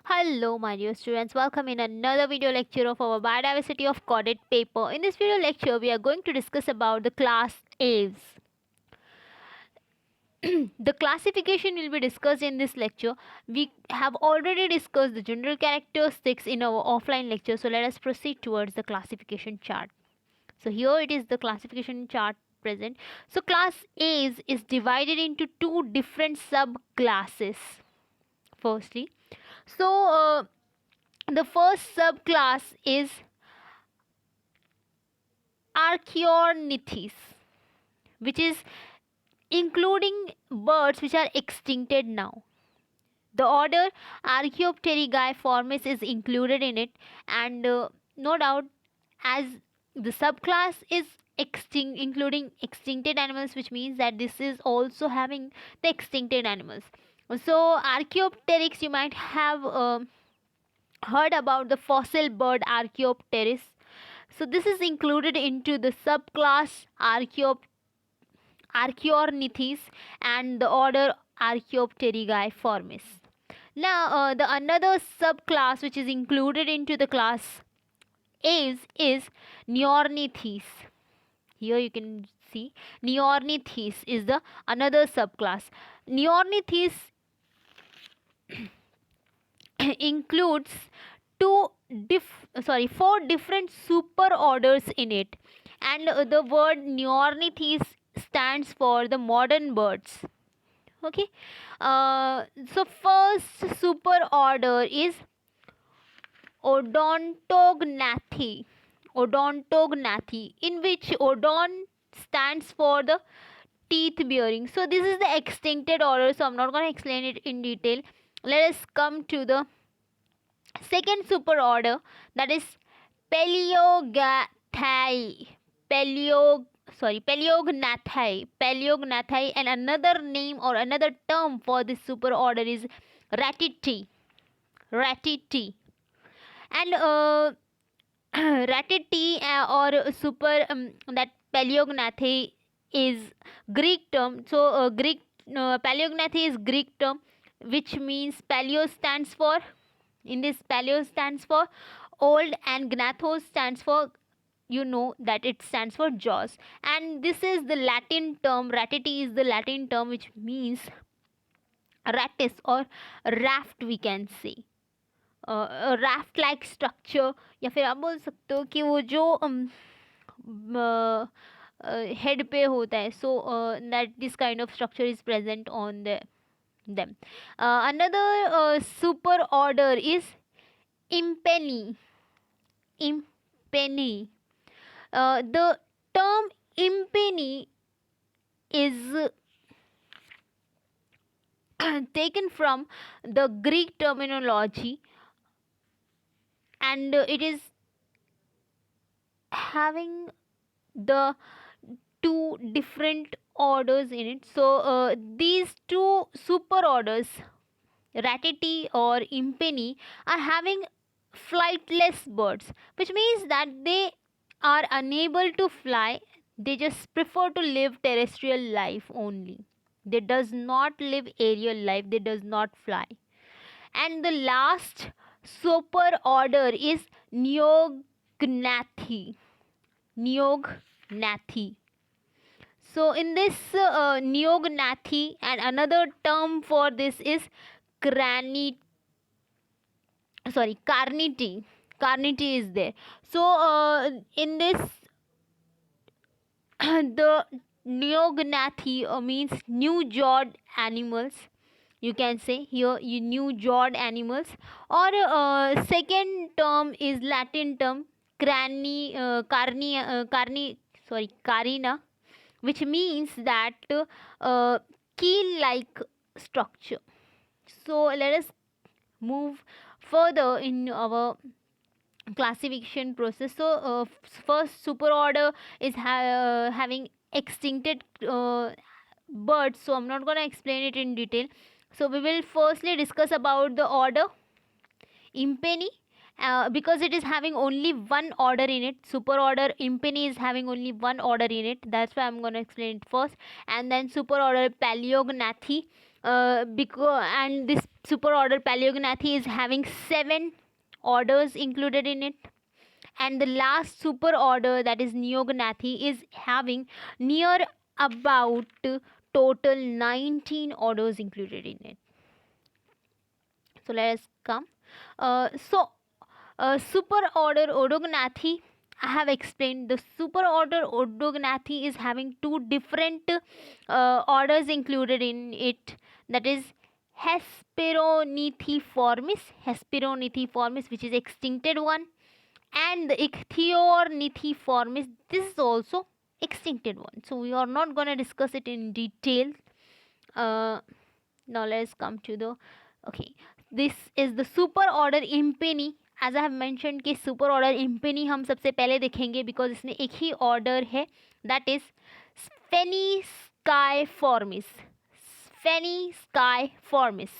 Hello my dear students, welcome in another video lecture of our biodiversity of chordate paper. In this video lecture we are going to discuss about the class Aves. The classification will be discussed in this lecture. We have already discussed the general characteristics in our offline lecture, so let us proceed towards the classification chart. So here it is, the classification chart present. So class Aves is divided into two different subclasses. Firstly, the first subclass is Archaeornithes, which is including birds which are extincted now. The order Archaeopterygiformes is included in it, and no doubt, as the subclass is including extincted animals, which means that this is also having the extincted animals. So Archaeopteryx, you might have heard about the fossil bird Archaeopteryx. So this is included into the subclass Archaeornithes and the order Archaeopterygiformes. Now, the another subclass which is included into the class is Neornithes. Here you can see Neornithes is the another subclass. Neornithes includes four different super orders in it, and the word Neornithes stands for the modern birds. Okay, so first super order is Odontognathi. Odontognathi, in which odont stands for the teeth bearing. So this is the extincted order, so I'm not going to explain it in detail. Let us come to the second super order, that is Paleognathai. Paleognathai, and another name or another term for this super order is Ratiti. And Ratiti or super that Paleognathai is Greek term. So Paleognathai is Greek term, which means paleo stands for, in this paleo stands for old, and gnathos stands for, you know that it stands for jaws, and this is the Latin term. Ratiti is the Latin term which means rattis or raft, we can say raft like structure, या फिर आप बोल सकते हो कि वो जो head पे होता है, so that this kind of structure is present on them. Another super order is Impeni. The term Impeni is taken from the Greek terminology, and it is having the two different orders in it. So these two super orders, Ratiti or Impeni, are having flightless birds, which means that they are unable to fly. They just prefer to live terrestrial life only. They does not live aerial life. They does not fly. And the last super order is Neognathi. So in this Neognathi, and another term for this is Carniti. Carniti is there. So in this the Neognathi means new jawed animals. You can say here you new jawed animals, or second term is Latin term carina, which means that keel like structure. So let us move further in our classification process. So first super order is having extincted birds, so I'm not going to explain it in detail. So we will firstly discuss about the order Impeni, because it is having only one order in it. Super order Impeni is having only one order in it, that's why I'm going to explain it first. And then super order Paleognathi, because and this superorder Paleognathi is having 7 orders included in it, and the last superorder, that is Neognathi, is having near about total 19 orders included in it. So let us come. Superorder Odognathi, I have explained. The superorder Odognathi is having 2 different orders included in it. That is Hesperornithiformis, which is extincted one, and the Ichthyornithiformis. This is also extincted one. So we are not going to discuss it in detail. Now let's come to the okay. This is the super order Impeni. As I have mention कि super order Impennae हम सबसे पहले देखेंगे because इसमें एक ही order है, that is Sphenisciformes. Sphenisciformes,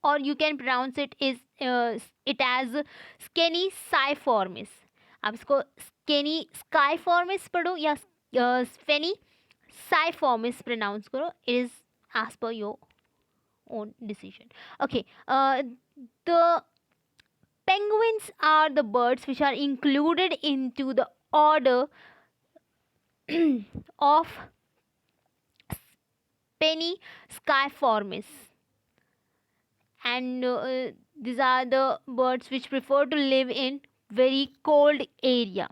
और you can pronounce it as skenisciformes. आप इसको स्केनिस्काइफॉर्मिस पढ़ो या स्फेनिसाइफॉर्मिस प्रोनाउंस करो. It is as per your own decision. Okay, the penguins are the birds which are included into the order of Penisciformis, and these are the birds which prefer to live in very cold area.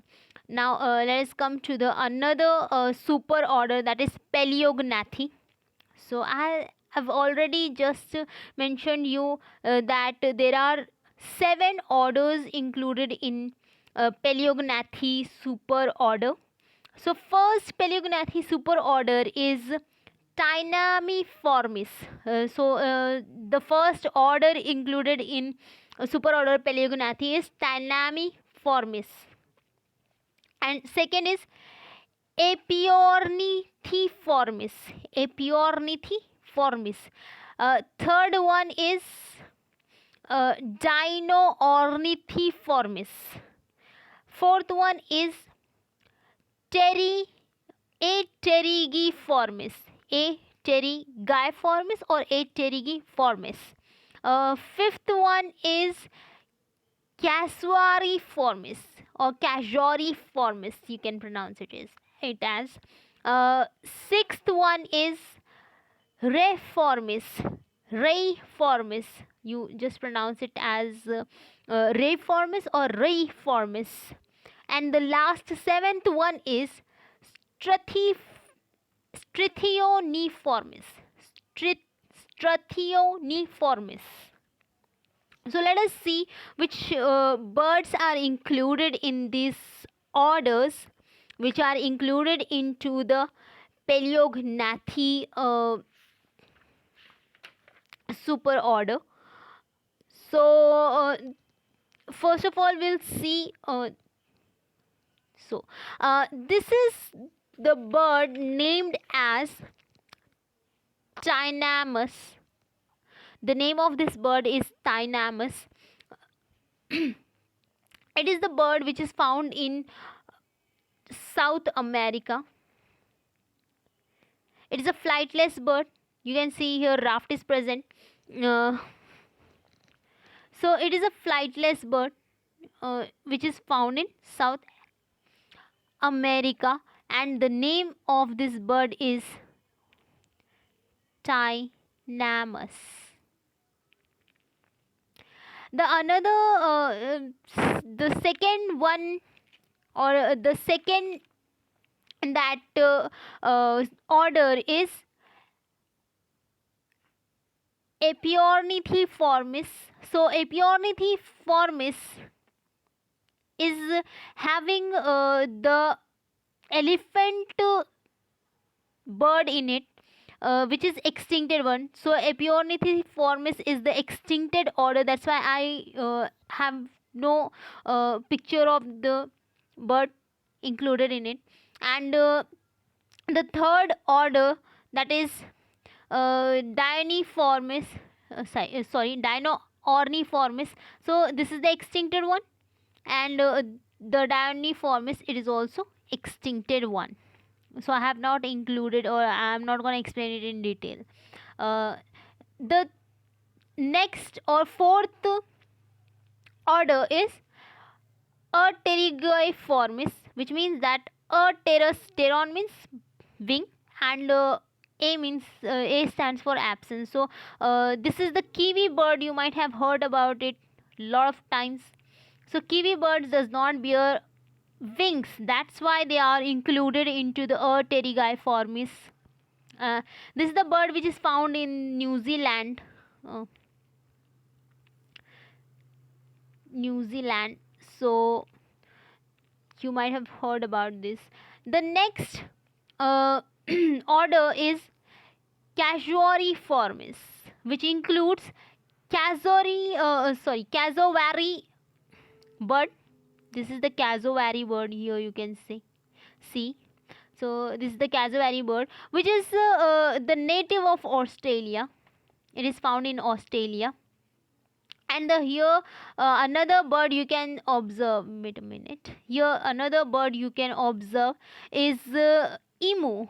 Now let us come to the another super order, that is Paleognathi. So I've already just mentioned you that there are 7 orders included in Paleognathi super order. So first Paleognathi super order is Tynamiformis. The first order included in super order Paleognathi is Tynamiformis, and second is Apiornithiformis. Third one is Dinoornithiformis. Fourth one is Aterigiformis. Aterigiformis or Aterigiformis. Fifth one is Casuariformis or Casuariformis, you can pronounce it as. Sixth one is Reiformis. You just pronounce it as Reiformis or Reiformis. And the last 7th one is Strathioniformis. So let us see which birds are included in these orders, which are included into the Paleognathi super order. So first of all we'll see this is the bird named as Tynamus. The name of this bird is Tynamus. It is the bird which is found in South America. It is a flightless bird. You can see here raft is present. So it is a flightless bird which is found in South America, and the name of this bird is Tynamus. The second one, or the second that order is Apiornithiformis. So Apiornithiformis is having the elephant bird in it, which is extincted one. So Apiornithiformis is the extincted order. That's why I have no picture of the bird included in it. And the third order, that is Dinoorniformis. So this is the extincted one, and the Dinoorniformis, it is also extincted one. So I have not included, or I am not going to explain it in detail. The next or fourth order is Pterigiformis, which means that pteron means wing, and A stands for absence. So this is the kiwi bird. You might have heard about it lot of times. So kiwi birds does not bear wings. That's why they are included into the Pterigiformis. This is the bird which is found in New Zealand. Uh, New Zealand. So you might have heard about this. The next uh, order is Casuariiformis, which includes cassowary bird. This is the cassowary bird here. You can see. So this is the cassowary bird, which is the native of Australia. It is found in Australia. And here another bird you can observe. Wait a minute. Here another bird you can observe is emu.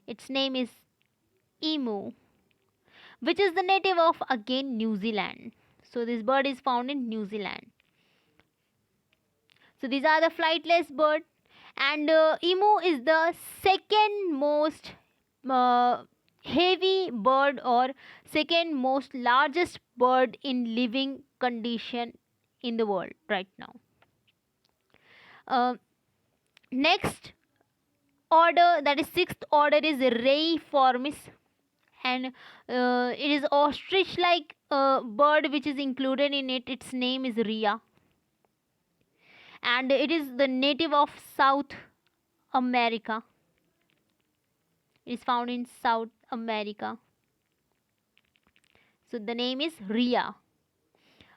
Its name is emu, which is the native of again New Zealand. So this bird is found in New Zealand. So these are the flightless bird, and emu is the second most heavy bird, or second most largest bird in living condition in the world right now. Next order, that is sixth order, is Reiformis, and it is ostrich like bird which is included in it. Its name is Rhea, and it is the native of South America. It is found in South America. So the name is Rhea.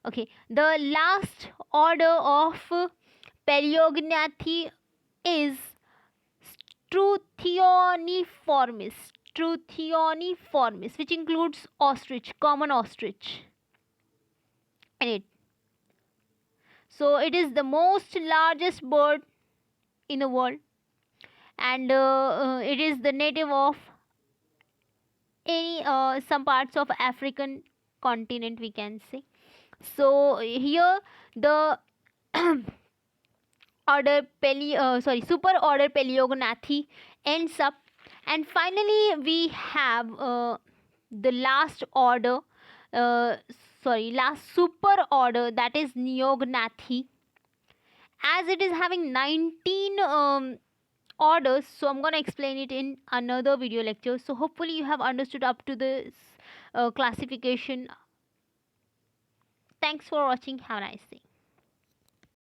Okay, the last order of Paleognathi is Struthoniformis. Struthoniformis, which includes ostrich, common ostrich in it. So it is the most largest bird in the world, and it is the native of any some parts of African continent, we can say. So here the super order Paleognathi ends up, and finally we have the last order, last super order, that is Neognathi. As it is having 19 orders, so I'm going to explain it in another video lecture. So hopefully you have understood up to this classification. Thanks for watching. Have a nice day.